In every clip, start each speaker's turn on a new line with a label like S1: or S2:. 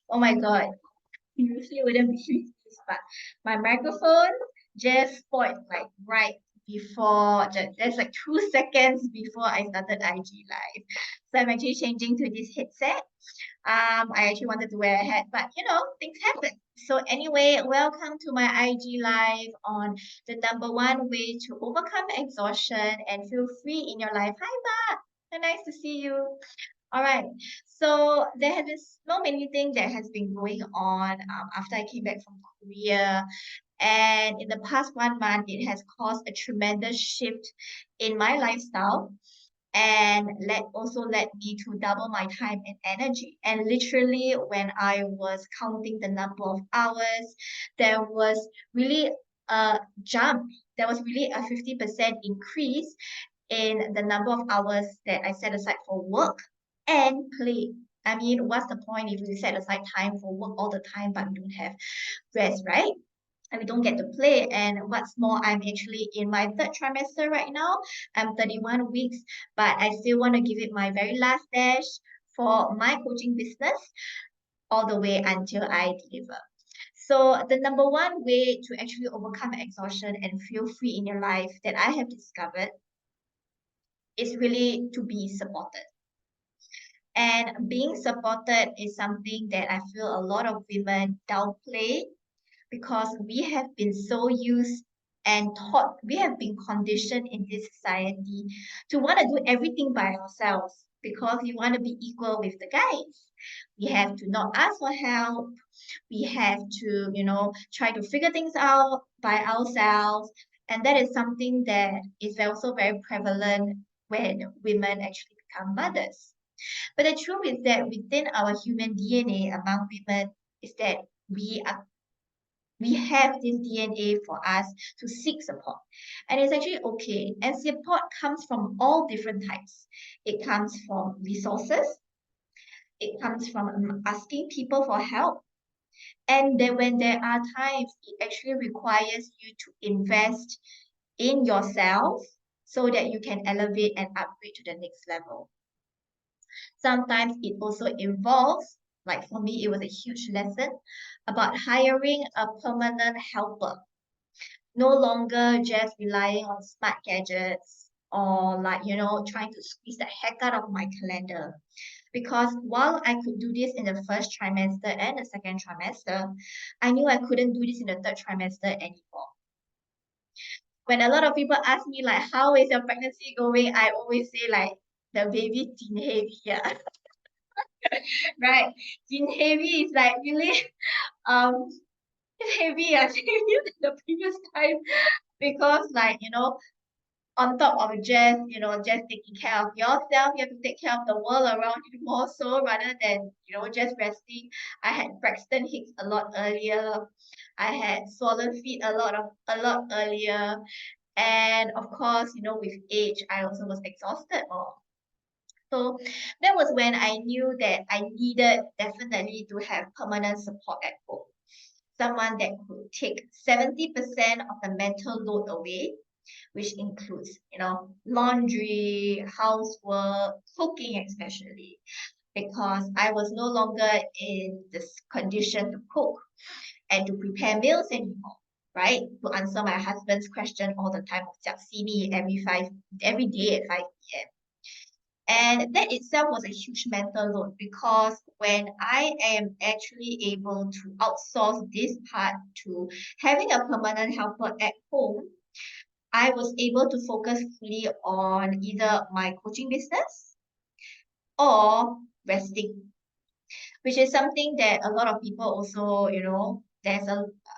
S1: Oh my God. You usually wouldn't believe this, but my microphone just spoiled like right before, just like 2 seconds before I started IG Live. So I'm actually changing to this headset. I actually wanted to wear a hat, but things happen. So anyway, welcome to my IG Live on the number one way to overcome exhaustion and feel free in your life. Hi, Ba. So nice to see you. All right. So there have been so many things that has been going on after I came back from Korea. And in the past 1 month, it has caused a tremendous shift in my lifestyle and also led me to double my time and energy. And literally, when I was counting the number of hours, there was really a jump. There was really a 50% increase in the number of hours that I set aside for work and play. I mean, what's the point if we set aside time for work all the time but we don't have rest, right? And we don't get to play. And what's more, I'm actually in my third trimester right now. I'm 31 weeks, but I still want to give it my very last dash for my coaching business all the way until I deliver. So the number one way to actually overcome exhaustion and feel free in your life that I have discovered is really to be supported. And being supported is something that I feel a lot of women downplay because we have been so used and taught, we have been conditioned in this society to want to do everything by ourselves because we want to be equal with the guys. We have to not ask for help. We have to, try to figure things out by ourselves. And that is something that is also very prevalent when women actually become mothers. But the truth is that within our human DNA among women is that we are we have this DNA for us to seek support. And it's actually okay. And support comes from all different types. It comes from resources, it comes from asking people for help. And then when there are times, it actually requires you to invest in yourself so that you can elevate and upgrade to the next level. Sometimes it also involves, like for me, it was a huge lesson about hiring a permanent helper, no longer just relying on smart gadgets or trying to squeeze the heck out of my calendar. Because while I could do this in the first trimester and the second trimester, I knew I couldn't do this in the third trimester anymore. When a lot of people ask me like, how is your pregnancy going? I always say like, the baby teen heavy, yeah. Right? Teen heavy is like really um it's heavy, yeah, heavier than the previous time because on top of just taking care of yourself, you have to take care of the world around you more so rather than, just resting. I had Braxton Hicks a lot earlier. I had swollen feet a lot earlier. And of course, with age, I also was exhausted more. So that was when I knew that I needed definitely to have permanent support at home. Someone that could take 70% of the mental load away, which includes, laundry, housework, cooking especially, because I was no longer in this condition to cook and to prepare meals anymore, right? To answer my husband's question all the time of just see me every day at 5 p.m. And that itself was a huge mental load because when I am actually able to outsource this part to having a permanent helper at home, I was able to focus fully on either my coaching business or resting, which is something that a lot of people also,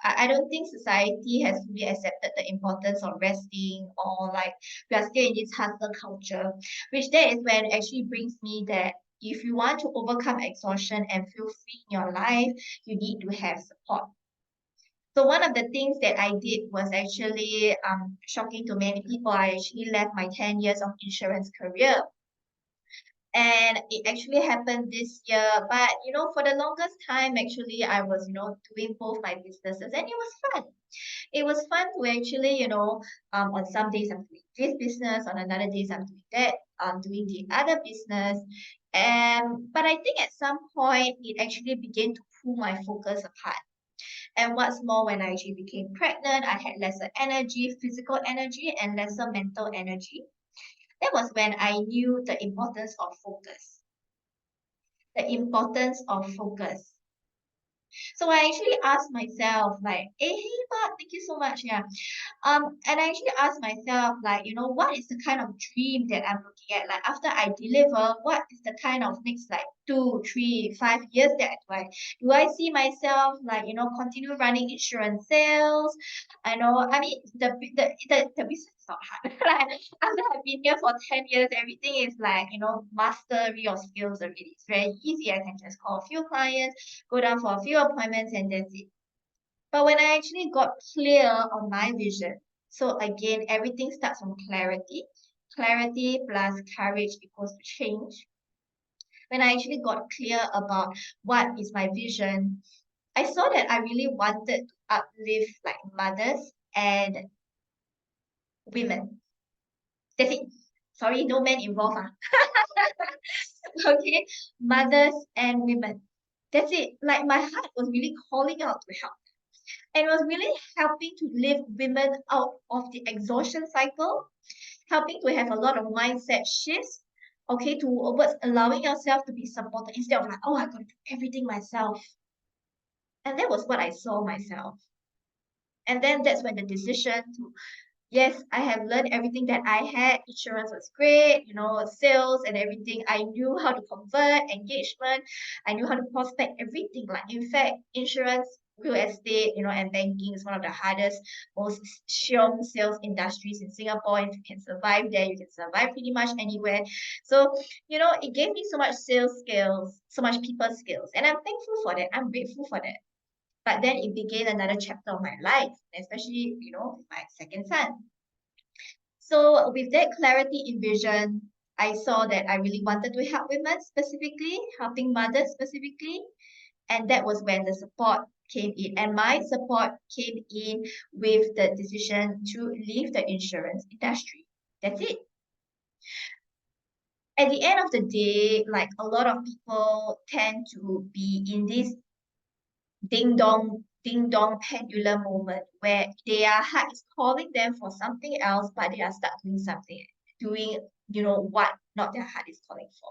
S1: I don't think society has really accepted the importance of resting or like we are still in this hustle culture, which that is when actually brings me that if you want to overcome exhaustion and feel free in your life, you need to have support. So one of the things that I did was actually shocking to many people. I actually left my 10 years of insurance career. And it actually happened this year. But for the longest time, actually, I was, doing both my businesses and it was fun. It was fun to actually, on some days I'm doing this business, on another days I'm doing that, I'm doing the other business. But I think at some point it actually began to pull my focus apart. And what's more, when I actually became pregnant, I had lesser energy, physical energy, and lesser mental energy. That was when I knew the importance of focus. The importance of focus. So I actually asked myself, like, hey, Mark, thank you so much. Yeah. And I actually asked myself, like, what is the kind of dream that I'm looking at? Like, after I deliver, what is the kind of next, like, 2, 3, 5 years that do I see myself, like, continue running insurance sales? I mean, the business is not hard. Like, after I've been here for 10 years, everything is like, mastery of skills already. It's very easy. I can just call a few clients, go down for a few appointments, and that's it. But when I actually got clear on my vision, so again, everything starts from clarity. Clarity plus courage equals to change. When I actually got clear about what is my vision, I saw that I really wanted to uplift like mothers and women. That's it. Sorry, no men involved. Okay, mothers and women. That's it. Like my heart was really calling out to help. And it was really helping to lift women out of the exhaustion cycle, helping to have a lot of mindset shifts, okay, towards allowing yourself to be supported instead of like, oh, I got to do everything myself. And that was what I saw myself. And then that's when the decision to, yes, I have learned everything that I had. Insurance was great, sales and everything. I knew how to convert, engagement. I knew how to prospect everything. Like, in fact, insurance, real estate, and banking is one of the hardest, most strong sales industries in Singapore. If you can survive there, you can survive pretty much anywhere. So, it gave me so much sales skills, so much people skills. And I'm thankful for that. I'm grateful for that. But then it began another chapter of my life, especially, my second son. So with that clarity in vision, I saw that I really wanted to help women specifically, helping mothers specifically. And that was when the support came in. And my support came in with the decision to leave the insurance industry. That's it. At the end of the day, like a lot of people tend to be in this ding dong pendulum moment where their heart is calling them for something else, but they are stuck doing something, doing, what not their heart is calling for.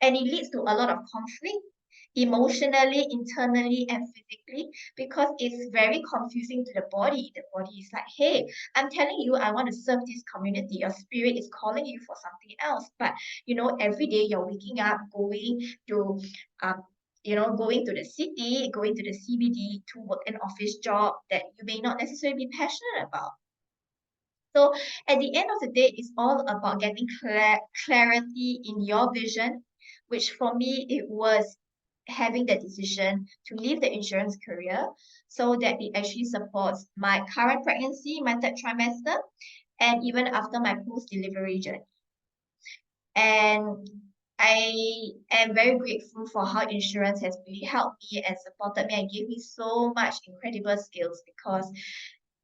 S1: And it leads to a lot of conflict emotionally, internally, and physically because it's very confusing to the body. The body is like, hey, I'm telling you, I want to serve this community. Your spirit is calling you for something else. But, every day you're waking up, going to um, going to the city, going to the CBD to work an office job that you may not necessarily be passionate about. So at the end of the day, it's all about getting clarity in your vision, which for me, it was having the decision to leave the insurance career so that it actually supports my current pregnancy, my third trimester, and even after my post-delivery journey. And I am very grateful for how insurance has really helped me and supported me and gave me so much incredible skills because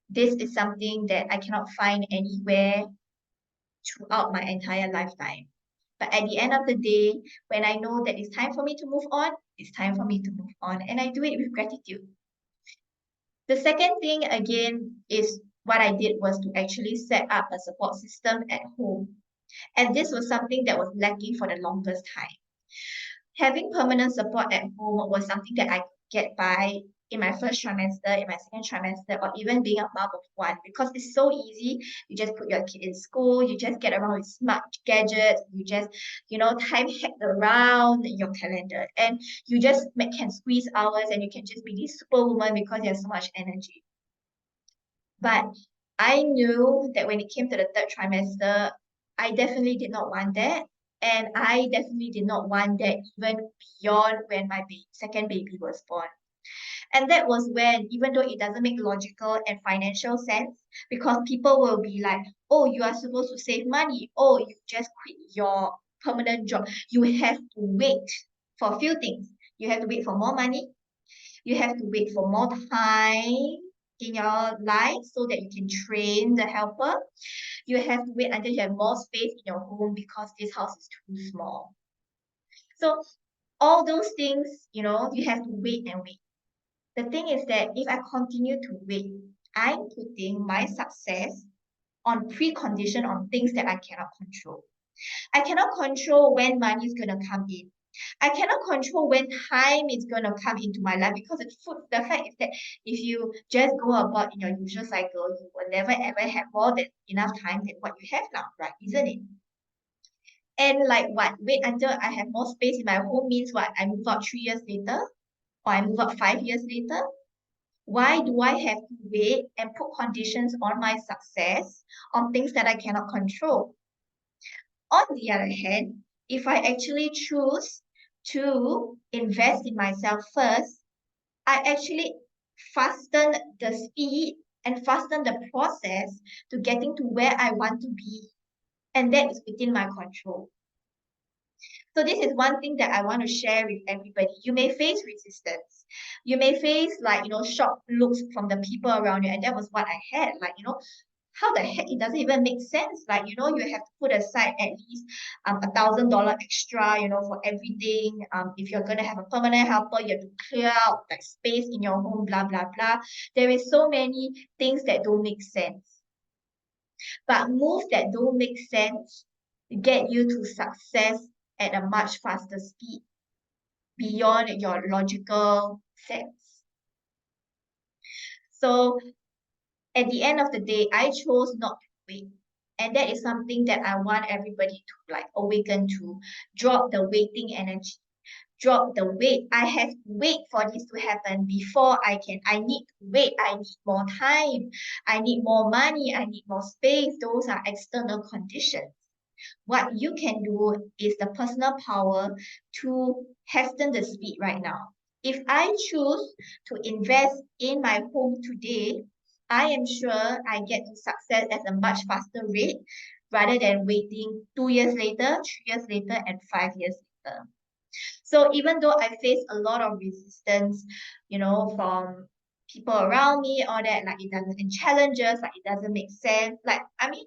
S1: this is something that I cannot find anywhere throughout my entire lifetime. But at the end of the day, when I know that it's time for me to move on, it's time for me to move on. And I do it with gratitude. The second thing, again, is what I did was to actually set up a support system at home. And this was something that was lacking for the longest time. Having permanent support at home was something that I could get by in my first trimester, in my second trimester, or even being a mom of one, because it's so easy. You just put your kid in school, you just get around with smart gadgets, you just, time hack around your calendar, and you just can squeeze hours and you can just be this superwoman because you have so much energy. But I knew that when it came to the third trimester, I definitely did not want that. And I definitely did not want that even beyond when my second baby was born. And that was when, even though it doesn't make logical and financial sense, because people will be like, oh, you are supposed to save money. Oh, you just quit your permanent job. You have to wait for a few things. You have to wait for more money. You have to wait for more time in your life so that you can train the helper. You have to wait until you have more space in your home because this house is too small. So all those things, you know, you have to wait and wait. The thing is that if I continue to wait, I'm putting my success on precondition on things that I cannot control. I cannot control when money is gonna come in. I cannot control when time is gonna come into my life because the fact is that if you just go about in your usual cycle, you will never ever have more than enough time than what you have now, right? Isn't it? And like what? Wait until I have more space in my home means what? I move out 3 years later, or I move out 5 years later. Why do I have to wait and put conditions on my success on things that I cannot control? On the other hand, if I actually choose to invest in myself first, I actually fasten the speed and fasten the process to getting to where I want to be. And that is within my control. So this is one thing that I want to share with everybody. You may face resistance. You may face like, you know, shocked looks from the people around you. And that was what I had. Like, you know, how the heck it doesn't even make sense. Like, you know, you have to put aside at least $1,000 extra, you know, for everything. If you're gonna have a permanent helper, you have to clear out like space in your home, blah blah blah. There is so many things that don't make sense. But moves that don't make sense get you to success at a much faster speed beyond your logical sense. So at the end of the day, I chose not to wait. And that is something that I want everybody to like awaken to. Drop the waiting energy. Drop the wait. I have to wait for this to happen before I need to wait. I need more time. I need more money. I need more space. Those are external conditions. What you can do is the personal power to hasten the speed right now. If I choose to invest in my home today, I am sure I get to success at a much faster rate rather than waiting 2 years later, 3 years later, and 5 years later. So even though I face a lot of resistance, you know, from people around me, all that, like it doesn't, and challenges, like it doesn't make sense. Like, I mean,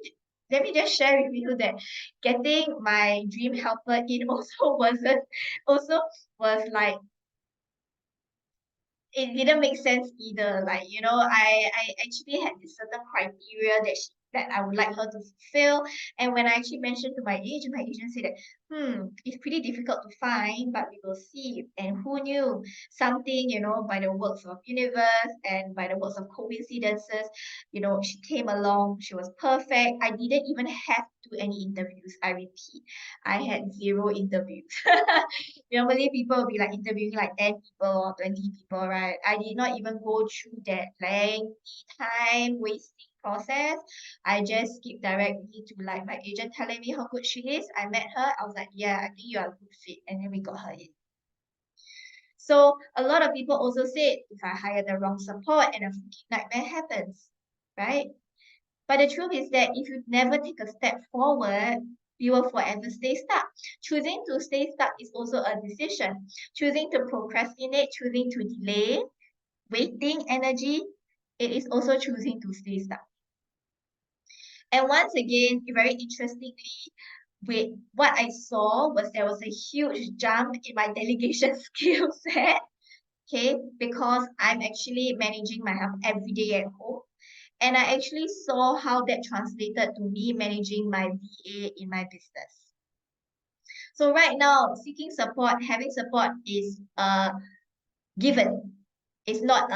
S1: let me just share with you that getting my dream helper in also was like it didn't make sense either. Like, you know, I actually had this certain criteria that I would like her to fulfill. And when I actually mentioned to my agent said that, it's pretty difficult to find, but we will see. And who knew something, you know, by the works of universe and by the works of coincidences, you know, she came along, she was perfect. I didn't even have to do any interviews. I repeat, I had zero interviews. Normally people will be like interviewing like 10 people or 20 people, right? I did not even go through that lengthy time wasting process. I just skip directly to like my agent telling me how good she is. I met her. I was like, yeah, I think you are a good fit. And then we got her in. So a lot of people also said if I hire the wrong support and a freaking nightmare happens, right? But the truth is that if you never take a step forward, you will forever stay stuck. Choosing to stay stuck is also a decision. Choosing to procrastinate, choosing to delay, waiting energy, it is also choosing to stay stuck. And once again, very interestingly, with what I saw was there was a huge jump in my delegation skill set. Okay, because I'm actually managing my health every day at home. And I actually saw how that translated to me managing my VA in my business. So right now, seeking support, having support is given. It's not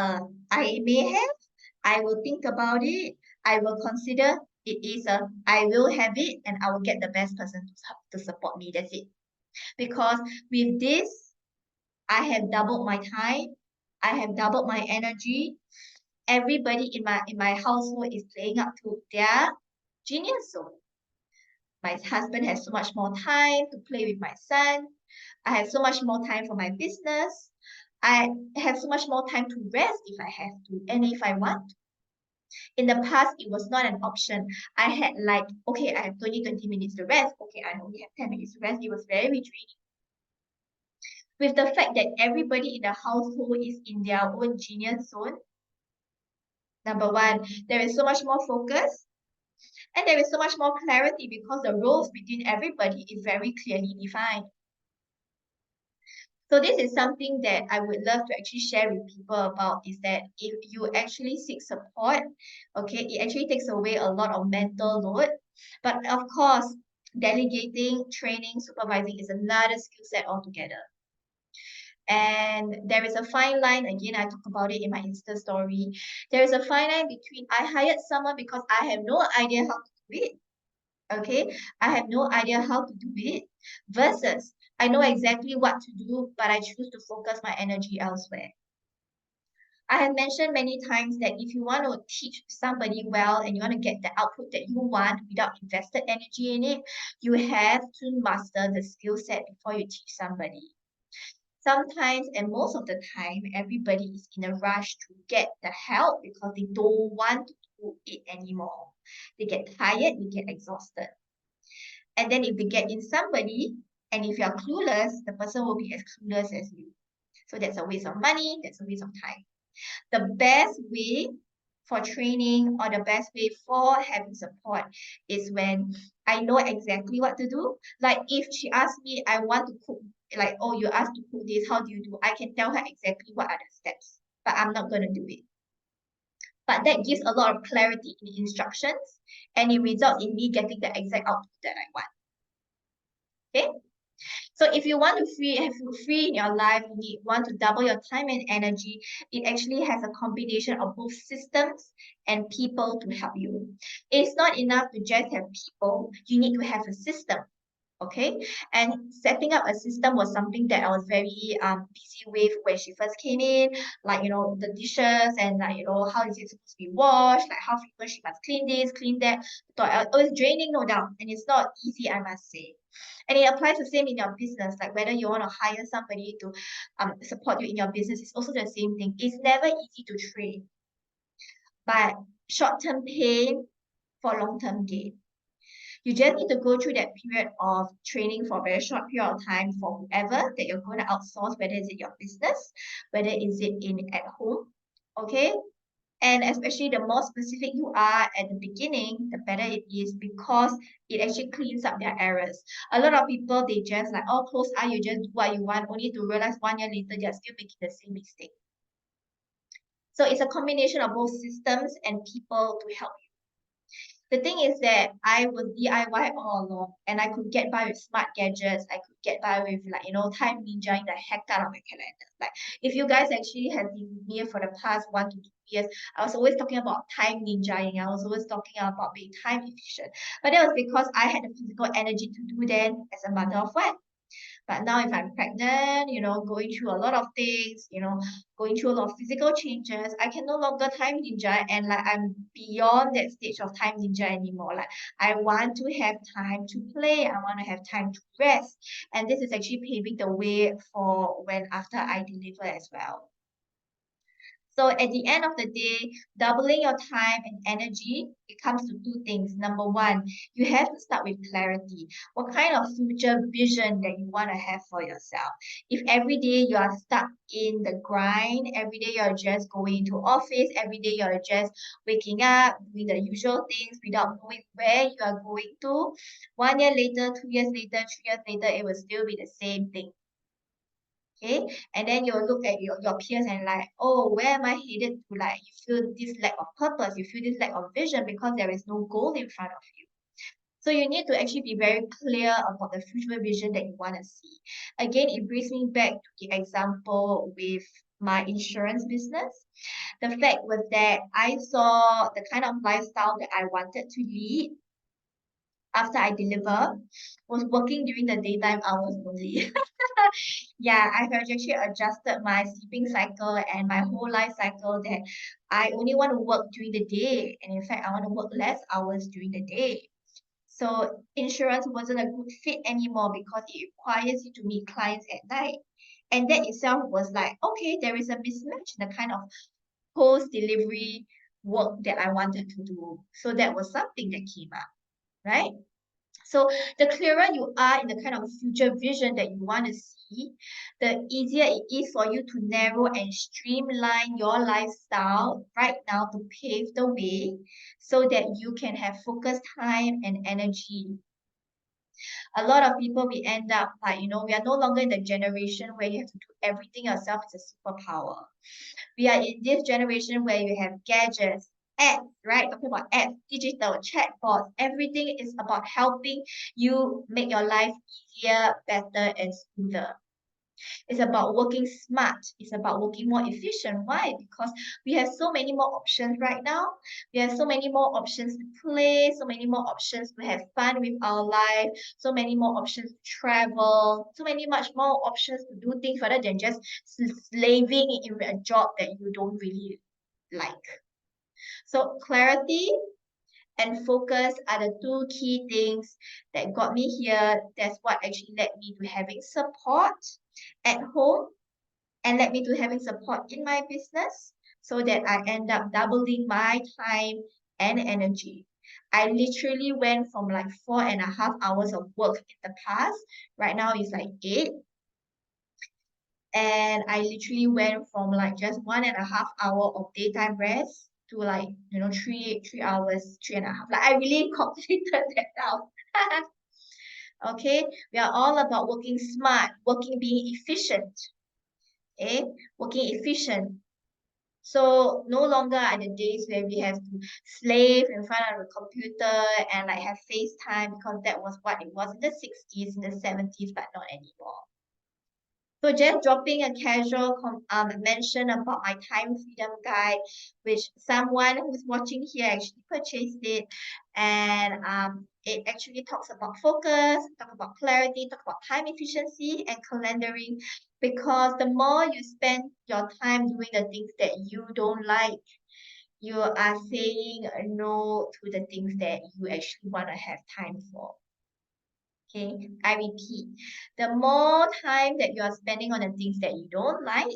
S1: I may have, I will think about it, I will consider. It is I will have it and I will get the best person to support me. That's it. Because with this, I have doubled my time, I have doubled my energy. Everybody in my household is playing up to their genius zone. My husband has so much more time to play with my son. I have so much more time for my business. I have so much more time to rest if I have to and if I want. In the past, it was not an option. I had like, okay, I have 20 minutes to rest. Okay, I only have 10 minutes to rest. It was very draining. With the fact that everybody in the household is in their own genius zone, number one, there is so much more focus and there is so much more clarity because the roles between everybody is very clearly defined. So this is something that I would love to actually share with people about, is that if you actually seek support, okay, it actually takes away a lot of mental load. But of course, delegating, training, supervising is another skill set altogether. And there is a fine line, again, I talk about it in my Insta story. There is a fine line between I hired someone because I have no idea how to do it. Okay, I have no idea how to do it, versus I know exactly what to do, but I choose to focus my energy elsewhere. I have mentioned many times that if you want to teach somebody well and you want to get the output that you want without invested energy in it, you have to master the skill set before you teach somebody. Sometimes, and most of the time, everybody is in a rush to get the help because they don't want to do it anymore. They get tired, they get exhausted. And then if they get in somebody, and if you're clueless, the person will be as clueless as you. So that's a waste of money, that's a waste of time. The best way for training, or the best way for having support, is when I know exactly what to do. Like if she asks me, I want to cook, like, oh, you asked to cook this, how do you do? I can tell her exactly what are the steps, but I'm not going to do it. But that gives a lot of clarity in the instructions, and it results in me getting the exact output that I want. Okay? So if you want to have free in your life, you want to double your time and energy, it actually has a combination of both systems and people to help you. It's not enough to just have people, you need to have a system. Okay, and setting up a system was something that I was very busy with when she first came in, like the dishes, and like how is it supposed to be washed, like how frequent she must clean this, clean that. Thought it was draining, no doubt, and it's not easy, I must say. And it applies the same in your business, like whether you want to hire somebody to support you in your business, it's also the same thing. It's never easy to train, but short-term pain for long-term gain. You just need to go through that period of training for a very short period of time for whoever that you're going to outsource, whether it's in your business, whether is it in at home, okay? And especially the more specific you are at the beginning, the better it is, because it actually cleans up their errors. A lot of people, they just like, oh, close eye, you just do what you want, only to realize 1 year later, they're still making the same mistake. So it's a combination of both systems and people to help you. The thing is that I was DIY all along, and I could get by with smart gadgets. I could get by with time ninjaing the heck out of my calendar. Like if you guys actually have been with me for the past 1 to 2 years, I was always talking about time ninjaing. I was always talking about being time efficient. But that was because I had the physical energy to do that as a mother of one. But now if I'm pregnant, going through a lot of things, going through a lot of physical changes, I can no longer time ninja, and like I'm beyond that stage of time ninja anymore. Like I want to have time to play, I want to have time to rest. And this is actually paving the way for when after I deliver as well. So at the end of the day, doubling your time and energy, it comes to two things. Number one, you have to start with clarity. What kind of future vision that you want to have for yourself? If every day you are stuck in the grind, every day you're just going to office, every day you're just waking up, doing the usual things without knowing where you are going to, 1 year later, 2 years later, 3 years later, it will still be the same thing. Okay, and then you'll look at your peers and like, oh, where am I headed to? Like you feel this lack of purpose, you feel this lack of vision because there is no goal in front of you. So you need to actually be very clear about the future vision that you want to see. Again, it brings me back to the example with my insurance business. The fact was that I saw the kind of lifestyle that I wanted to lead after I deliver was working during the daytime hours only. Yeah, I've actually adjusted my sleeping cycle and my whole life cycle that I only want to work during the day. And in fact, I want to work less hours during the day. So insurance wasn't a good fit anymore because it requires you to meet clients at night. And that itself was like, okay, there is a mismatch in the kind of post-delivery work that I wanted to do. So that was something that came up, right? So the clearer you are in the kind of future vision that you want to see, the easier it is for you to narrow and streamline your lifestyle right now to pave the way so that you can have focused time and energy A lot of people, we end up like, we are no longer in the generation where you have to do everything yourself. It's a superpower. We are in this generation where you have gadgets, apps, right? Talking about apps, digital chatbots, everything is about helping you make your life easier, better, and smoother. It's about working smart. It's about working more efficient. Why? Because we have so many more options right now. We have so many more options to play, so many more options to have fun with our life, so many more options to travel, so many much more options to do things rather than just slaving in a job that you don't really like. So clarity and focus are the two key things that got me here. That's what actually led me to having support at home and led me to having support in my business so that I end up doubling my time and energy. I literally went from like 4.5 hours of work in the past. Right now it's like 8. And I literally went from like just 1.5 hour of daytime rest to like, 3 hours, 3.5. Like I really calculated that out. Okay, we are all about working smart, working being efficient. Okay, working efficient. So no longer are the days where we have to slave in front of a computer and like have FaceTime because that was what it was in the 60s, in the 70s, but not anymore. So just dropping a casual mention about my time freedom guide, which someone who's watching here actually purchased it, and it actually talks about focus, talk about clarity, talk about time efficiency and calendaring, because the more you spend your time doing the things that you don't like, you are saying no to the things that you actually want to have time for. Okay, I repeat, the more time that you are spending on the things that you don't like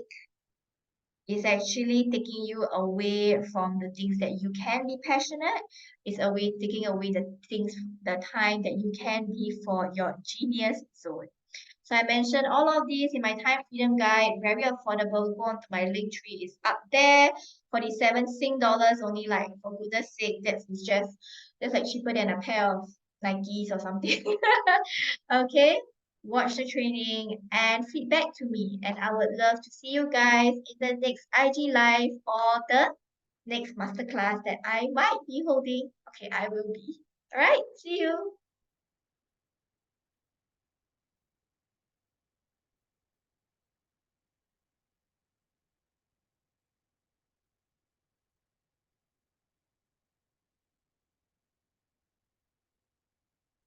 S1: is actually taking you away from the things that you can be passionate. It's taking away the time that you can be for your genius zone. So I mentioned all of these in my time freedom guide, very affordable. Go onto my link tree, it's up there. 47 Sing dollars only, like for goodness sake, that's like cheaper than a pair of Nikes or something. Okay, watch the training and feedback to me. And I would love to see you guys in the next IG live or the next masterclass that I might be holding. Okay, I will be. All right, see you.